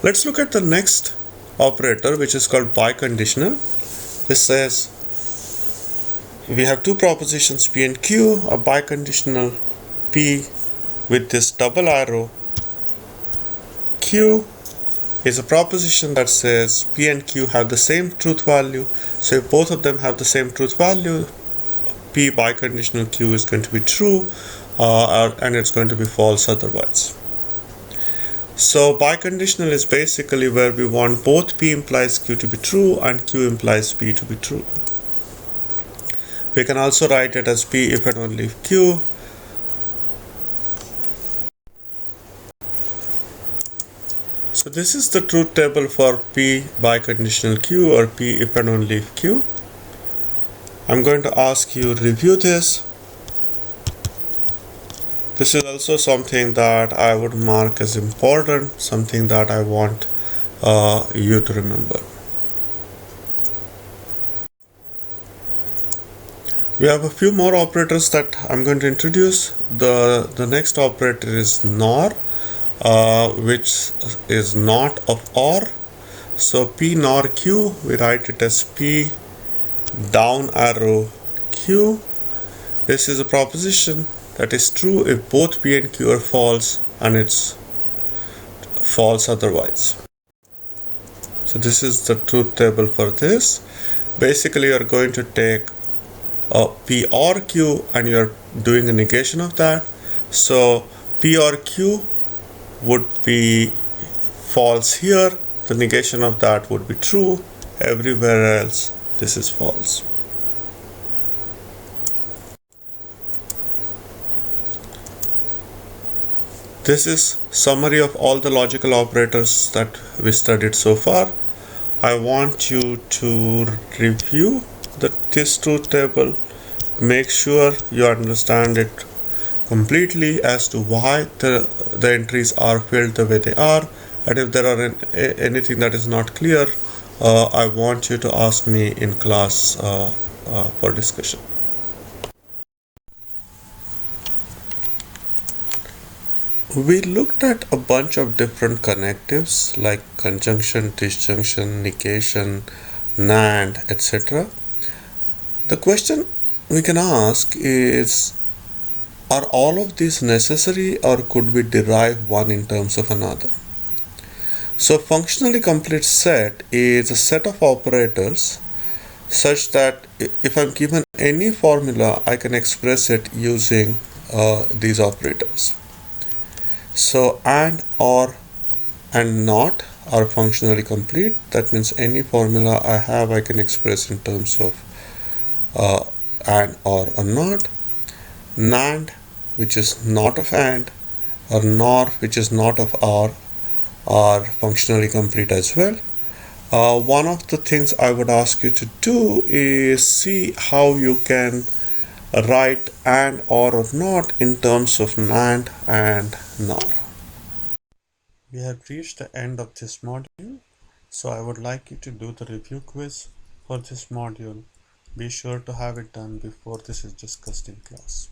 Let's look at the next operator, which is called biconditional. This says we have two propositions P and Q, a biconditional P with this double arrow. Q is a proposition that says P and Q have the same truth value. So if both of them have the same truth value, P biconditional Q is going to be true, and it's going to be false otherwise. So biconditional is basically where we want both P implies Q to be true and Q implies P to be true. We can also write it as P if and only if Q. So this is the truth table for P biconditional Q, or P if and only if Q. I'm going to ask you review this. This is also something that I would mark as important, something that I want you to remember. We have a few more operators that I'm going to introduce. The next operator is NOR, which is not of OR. So P NOR Q, we write it as P down arrow Q. This is a proposition that is true if both P and Q are false, and it's false otherwise. So this is the truth table for this. Basically, you're going to take P or Q and you're doing a negation of that. So P or Q would be false here. The negation of that would be true. Everywhere else, this is false. This is summary of all the logical operators that we studied so far. I want you to review this truth table. Make sure you understand it completely as to why the entries are filled the way they are, and if there are anything that is not clear, I want you to ask me in class for discussion. We looked at a bunch of different connectives like conjunction, disjunction, negation, NAND, etc. The question we can ask is, are all of these necessary, or could we derive one in terms of another? So functionally complete set is a set of operators such that if I'm given any formula, I can express it using these operators. So AND, OR, and NOT are functionally complete. That means any formula I have, I can express in terms of AND, OR, or NOT. NAND, which is not of AND, or NOR, which is not of OR, are functionally complete as well. One of the things I would ask you to do is see how you can write AND, OR, or NOT in terms of NAND and NOR. We have reached the end of this module, so I would like you to do the review quiz for this module. Be sure to have it done before this is discussed in class.